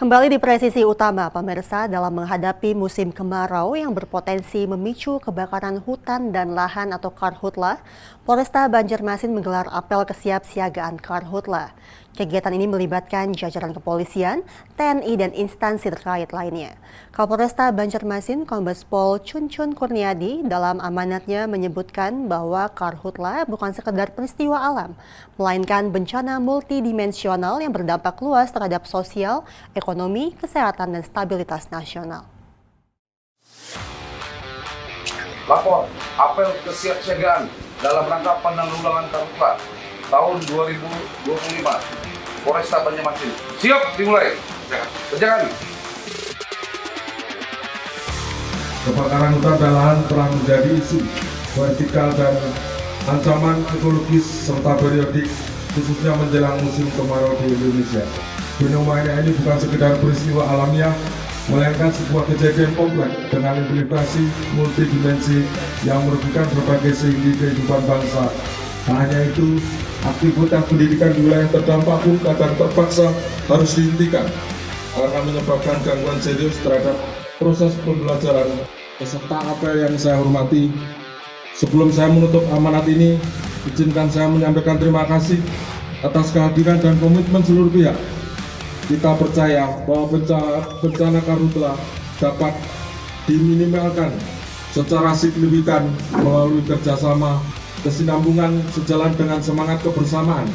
Kembali di presisi utama, pemirsa, dalam menghadapi musim kemarau yang berpotensi memicu kebakaran hutan dan lahan atau karhutla, Polresta Banjarmasin menggelar apel kesiapsiagaan karhutla. Kegiatan ini melibatkan jajaran kepolisian, TNI, dan instansi terkait lainnya. Kapolresta Banjarmasin Kombes Pol Cuncun Kurniadi dalam amanatnya menyebutkan bahwa karhutla bukan sekedar peristiwa alam, melainkan bencana multidimensional yang berdampak luas terhadap sosial, ekonomi, kesehatan, dan stabilitas nasional. Lapor apel kesiapsiagaan dalam rangka penanggulangan karhutla tahun 2025. Polresta Banjarmasin siap dimulai. Kerjakan. Kebakaran hutan dan lahan telah menjadi isu vertikal dan ancaman ekologis serta periodik, khususnya menjelang musim kemarau di Indonesia. Fenomena ini bukan sekedar peristiwa alamiah, melainkan sebuah kejadian kompleks dengan implikasi multidimensi yang merugikan berbagai sendi kehidupan bangsa. Tak hanya itu, aktivitas pendidikan di wilayah terdampak pun kadang terpaksa harus dihentikan karena menyebabkan gangguan serius terhadap proses pembelajaran. Peserta apel yang saya hormati, sebelum saya menutup amanat ini, izinkan saya menyampaikan terima kasih atas kehadiran dan komitmen seluruh pihak. Kita percaya bahwa bencana karhutla dapat diminimalkan secara signifikan melalui kerjasama, kesinambungan sejalan dengan semangat kebersamaan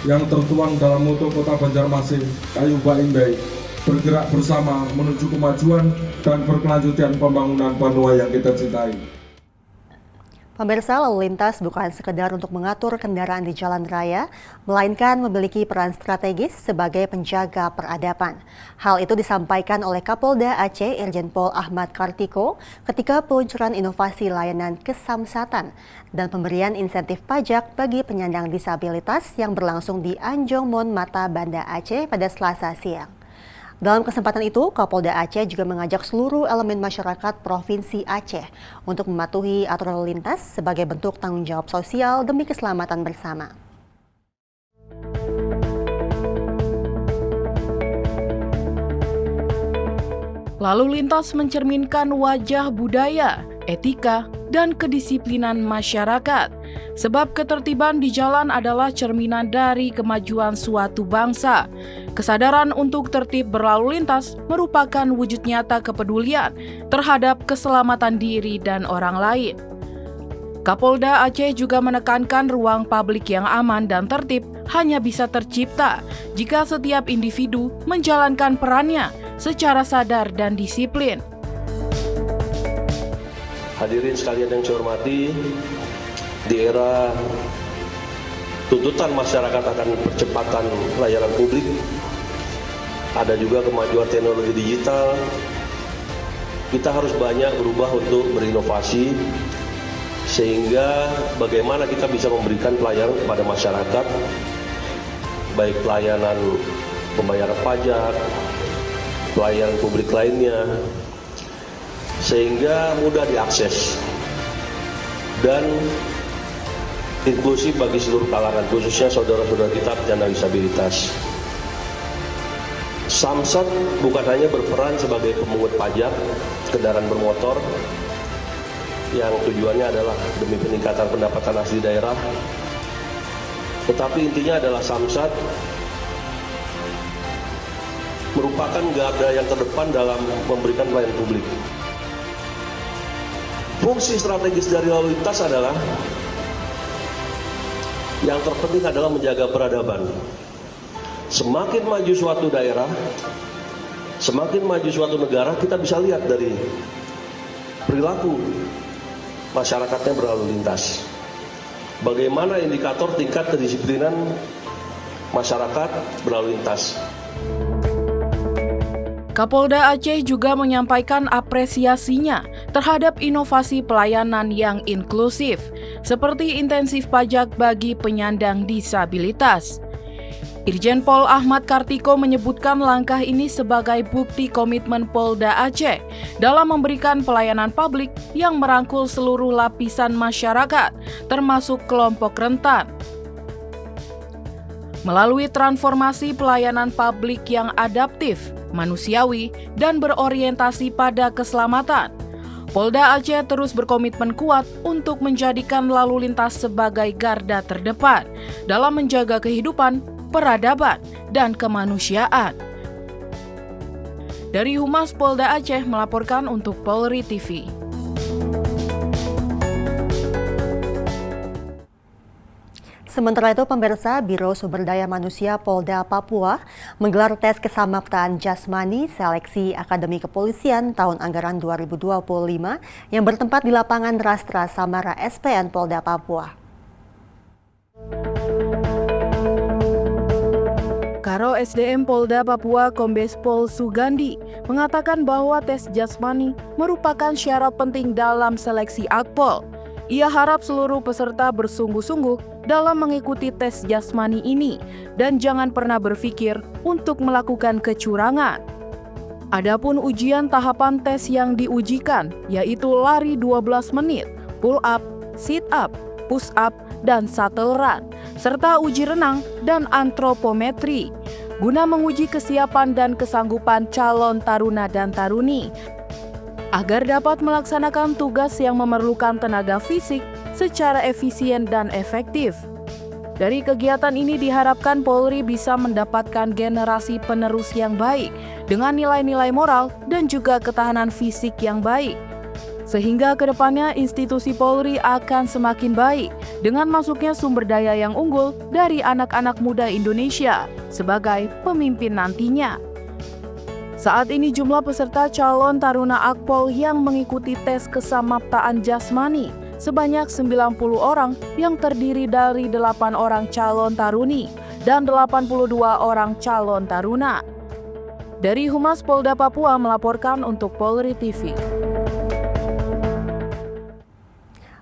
yang tertuang dalam moto Kota Banjarmasin, Kayu Baimbai, bergerak bersama menuju kemajuan dan berkelanjutan pembangunan Banua yang kita cintai. Pemirsa, lalu lintas bukan sekedar untuk mengatur kendaraan di jalan raya, melainkan memiliki peran strategis sebagai penjaga peradaban. Hal itu disampaikan oleh Kapolda Aceh Irjen Pol Ahmad Kartiko ketika peluncuran inovasi layanan kesamsatan dan pemberian insentif pajak bagi penyandang disabilitas yang berlangsung di Anjong Mon Mata, Banda Aceh pada Selasa siang. Dalam kesempatan itu, Kapolda Aceh juga mengajak seluruh elemen masyarakat Provinsi Aceh untuk mematuhi aturan lalu lintas sebagai bentuk tanggung jawab sosial demi keselamatan bersama. Lalu lintas mencerminkan wajah budaya, etika, dan kedisiplinan masyarakat. Sebab ketertiban di jalan adalah cerminan dari kemajuan suatu bangsa. Kesadaran untuk tertib berlalu lintas merupakan wujud nyata kepedulian terhadap keselamatan diri dan orang lain. Kapolda Aceh juga menekankan ruang publik yang aman dan tertib hanya bisa tercipta jika setiap individu menjalankan perannya secara sadar dan disiplin. Hadirin sekalian yang saya hormati, di era tuntutan masyarakat akan percepatan layanan publik, ada juga kemajuan teknologi digital, kita harus banyak berubah untuk berinovasi, sehingga bagaimana kita bisa memberikan pelayanan kepada masyarakat, baik pelayanan pembayaran pajak, pelayanan publik lainnya, sehingga mudah diakses dan inklusif bagi seluruh kalangan, khususnya saudara-saudara kita penyandang disabilitas. Samsat bukan hanya berperan sebagai pemungut pajak kendaraan bermotor yang tujuannya adalah demi peningkatan pendapatan asli daerah, tetapi intinya adalah Samsat merupakan garda yang terdepan dalam memberikan pelayanan publik. Fungsi strategis dari lalu lintas adalah yang terpenting adalah menjaga peradaban. Semakin maju suatu daerah, semakin maju suatu negara, kita bisa lihat dari perilaku masyarakatnya berlalu lintas. Bagaimana indikator tingkat kedisiplinan masyarakat berlalu lintas. Kapolda Aceh juga menyampaikan apresiasinya terhadap inovasi pelayanan yang inklusif, seperti intensif pajak bagi penyandang disabilitas. Irjen Pol Ahmad Kartiko menyebutkan langkah ini sebagai bukti komitmen Polda Aceh dalam memberikan pelayanan publik yang merangkul seluruh lapisan masyarakat, termasuk kelompok rentan. melalui transformasi pelayanan publik yang adaptif, manusiawi, dan berorientasi pada keselamatan. Polda Aceh terus berkomitmen kuat untuk menjadikan lalu lintas sebagai garda terdepan dalam menjaga kehidupan, peradaban, dan kemanusiaan. Dari Humas Polda Aceh melaporkan untuk Polri TV. Sementara itu, pemirsa, Biro Sumber Daya Manusia Polda Papua menggelar tes kesamaptaan jasmani seleksi Akademi Kepolisian tahun anggaran 2025 yang bertempat di lapangan Rastra Samara SPN Polda Papua. Karo SDM Polda Papua Kombes Pol Sugandi mengatakan bahwa tes jasmani merupakan syarat penting dalam seleksi Akpol. Ia harap seluruh peserta bersungguh-sungguh dalam mengikuti tes jasmani ini dan jangan pernah berpikir untuk melakukan kecurangan. Adapun ujian tahapan tes yang diujikan yaitu lari 12 menit, pull up, sit up, push up, dan shuttle run, serta uji renang dan antropometri, guna menguji kesiapan dan kesanggupan calon taruna dan taruni, agar dapat melaksanakan tugas yang memerlukan tenaga fisik secara efisien dan efektif. Dari kegiatan ini diharapkan Polri bisa mendapatkan generasi penerus yang baik, dengan nilai-nilai moral dan juga ketahanan fisik yang baik. Sehingga kedepannya institusi Polri akan semakin baik dengan masuknya sumber daya yang unggul dari anak-anak muda Indonesia sebagai pemimpin nantinya. Saat ini jumlah peserta calon taruna Akpol yang mengikuti tes kesamaptaan jasmani sebanyak 90 orang yang terdiri dari 8 orang calon taruni dan 82 orang calon taruna. Dari Humas Polda Papua melaporkan untuk Polri TV.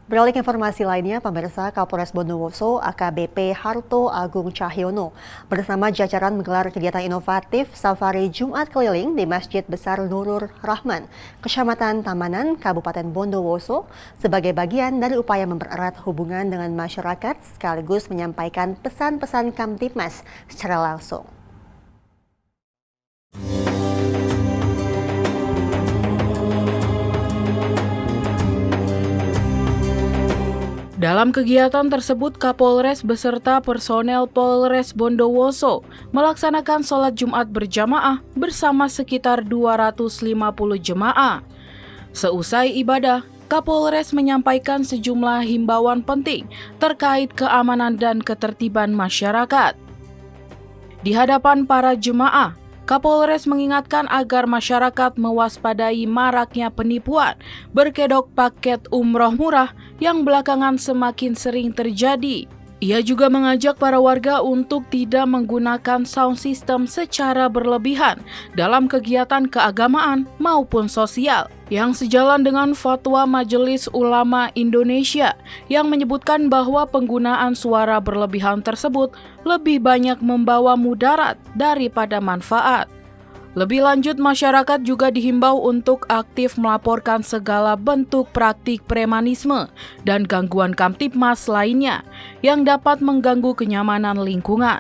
Beralih ke informasi lainnya, pemirsa, Kapolres Bondowoso AKBP Harto Agung Cahyono bersama jajaran menggelar kegiatan inovatif safari Jumat keliling di Masjid Besar Nurul Rahman, Kecamatan Tamanan, Kabupaten Bondowoso, sebagai bagian dari upaya mempererat hubungan dengan masyarakat sekaligus menyampaikan pesan-pesan Kamtibmas secara langsung. Dalam kegiatan tersebut, Kapolres beserta personel Polres Bondowoso melaksanakan sholat Jumat berjamaah bersama sekitar 250 jemaah. Seusai ibadah, Kapolres menyampaikan sejumlah himbauan penting terkait keamanan dan ketertiban masyarakat. Di hadapan para jemaah, Kapolres mengingatkan agar masyarakat mewaspadai maraknya penipuan berkedok paket umroh murah yang belakangan semakin sering terjadi. Ia juga mengajak para warga untuk tidak menggunakan sound system secara berlebihan dalam kegiatan keagamaan maupun sosial, yang sejalan dengan fatwa Majelis Ulama Indonesia yang menyebutkan bahwa penggunaan suara berlebihan tersebut lebih banyak membawa mudarat daripada manfaat. Lebih lanjut, masyarakat juga dihimbau untuk aktif melaporkan segala bentuk praktik premanisme dan gangguan Kamtibmas lainnya yang dapat mengganggu kenyamanan lingkungan.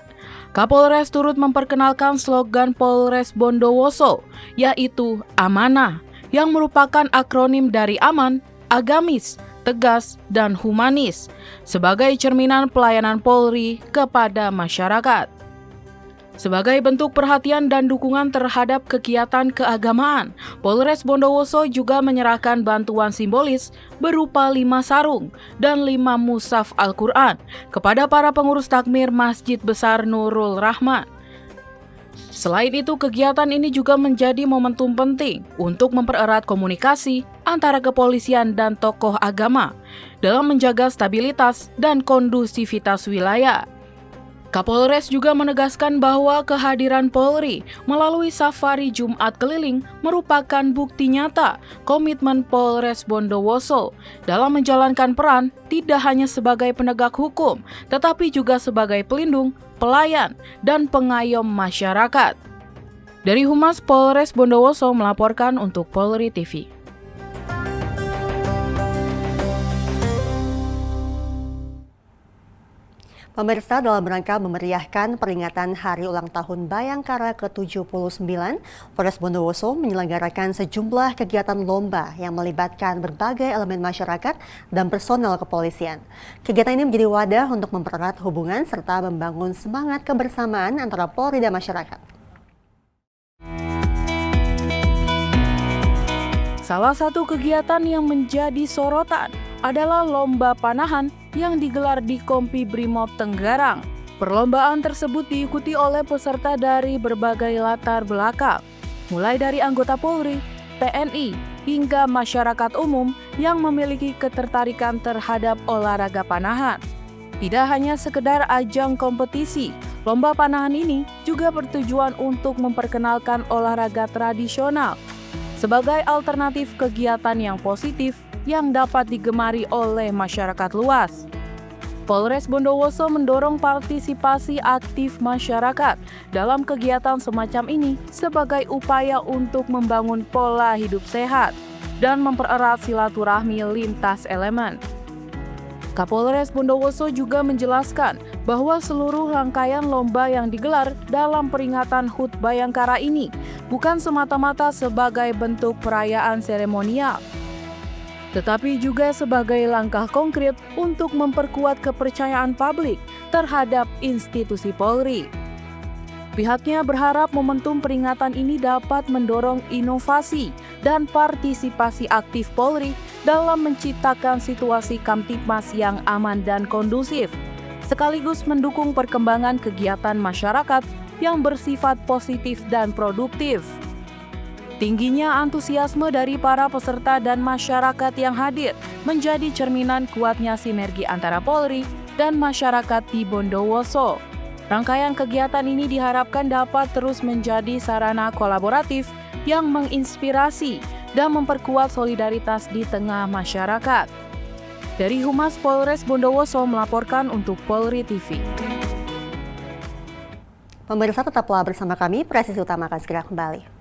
Kapolres turut memperkenalkan slogan Polres Bondowoso, yaitu Amanah, yang merupakan akronim dari aman, agamis, tegas, dan humanis, sebagai cerminan pelayanan Polri kepada masyarakat. Sebagai bentuk perhatian dan dukungan terhadap kegiatan keagamaan, Polres Bondowoso juga menyerahkan bantuan simbolis berupa 5 sarung dan 5 mushaf Al-Quran kepada para pengurus takmir Masjid Besar Nurul Rahman. Selain itu, kegiatan ini juga menjadi momentum penting untuk mempererat komunikasi antara kepolisian dan tokoh agama dalam menjaga stabilitas dan kondusivitas wilayah. Kapolres juga menegaskan bahwa kehadiran Polri melalui safari Jumat keliling merupakan bukti nyata komitmen Polres Bondowoso dalam menjalankan peran tidak hanya sebagai penegak hukum, tetapi juga sebagai pelindung, pelayan, dan pengayom masyarakat. Dari Humas Polres Bondowoso melaporkan untuk Polri TV. Pemirsa, dalam rangka memeriahkan peringatan Hari Ulang Tahun Bayangkara ke-79, Polres Bondowoso menyelenggarakan sejumlah kegiatan lomba yang melibatkan berbagai elemen masyarakat dan personel kepolisian. Kegiatan ini menjadi wadah untuk mempererat hubungan serta membangun semangat kebersamaan antara Polri dan masyarakat. Salah satu kegiatan yang menjadi sorotan adalah lomba panahan yang digelar di Kompi Brimob Tenggarang. Perlombaan tersebut diikuti oleh peserta dari berbagai latar belakang, mulai dari anggota Polri, TNI, hingga masyarakat umum yang memiliki ketertarikan terhadap olahraga panahan. Tidak hanya sekedar ajang kompetisi, lomba panahan ini juga bertujuan untuk memperkenalkan olahraga tradisional sebagai alternatif kegiatan yang positif yang dapat digemari oleh masyarakat luas. Polres Bondowoso mendorong partisipasi aktif masyarakat dalam kegiatan semacam ini sebagai upaya untuk membangun pola hidup sehat dan mempererat silaturahmi lintas elemen. Kapolres Bondowoso juga menjelaskan bahwa seluruh rangkaian lomba yang digelar dalam peringatan HUT Bayangkara ini bukan semata-mata sebagai bentuk perayaan seremonial, tetapi juga sebagai langkah konkret untuk memperkuat kepercayaan publik terhadap institusi Polri. Pihaknya berharap momentum peringatan ini dapat mendorong inovasi dan partisipasi aktif Polri dalam menciptakan situasi Kamtibmas yang aman dan kondusif, sekaligus mendukung perkembangan kegiatan masyarakat yang bersifat positif dan produktif. Tingginya antusiasme dari para peserta dan masyarakat yang hadir menjadi cerminan kuatnya sinergi antara Polri dan masyarakat di Bondowoso. Rangkaian kegiatan ini diharapkan dapat terus menjadi sarana kolaboratif yang menginspirasi dan memperkuat solidaritas di tengah masyarakat. Dari Humas Polres Bondowoso melaporkan untuk Polri TV. Pemirsa, tetaplah bersama kami, Presisi Utama akan segera kembali.